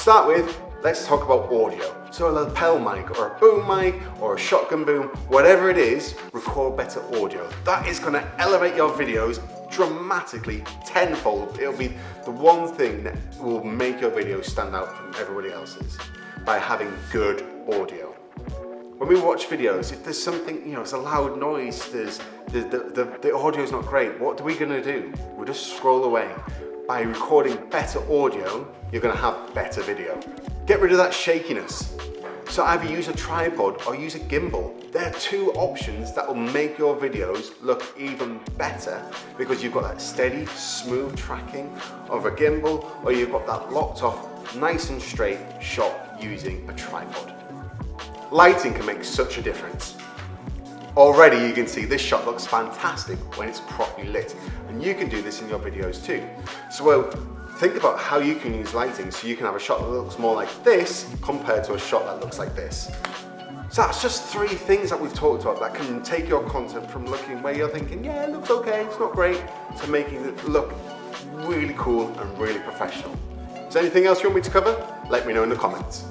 start with, let's talk about audio. So a lapel mic or a boom mic or a shotgun boom, whatever it is, record better audio. That is going to elevate your videos dramatically, tenfold. It'll be the one thing that will make your video stand out from everybody else's, by having good audio. When we watch videos, if there's something, it's a loud noise, the audio is not great, what are we going to do? We'll just scroll away. By recording better audio, you're going to have better video. Get rid of that shakiness. So either use a tripod or use a gimbal. There are two options that will make your videos look even better, because you've got that steady, smooth tracking of a gimbal, or you've got that locked off, nice and straight shot using a tripod. Lighting can make such a difference. Already you can see this shot looks fantastic when it's properly lit, and you can do this in your videos too. So think about how you can use lighting so you can have a shot that looks more like this compared to a shot that looks like this. So that's just 3 things that we've talked about that can take your content from looking where you're thinking, yeah, it looks okay, it's not great, to making it look really cool and really professional. Is there anything else you want me to cover? Let me know in the comments.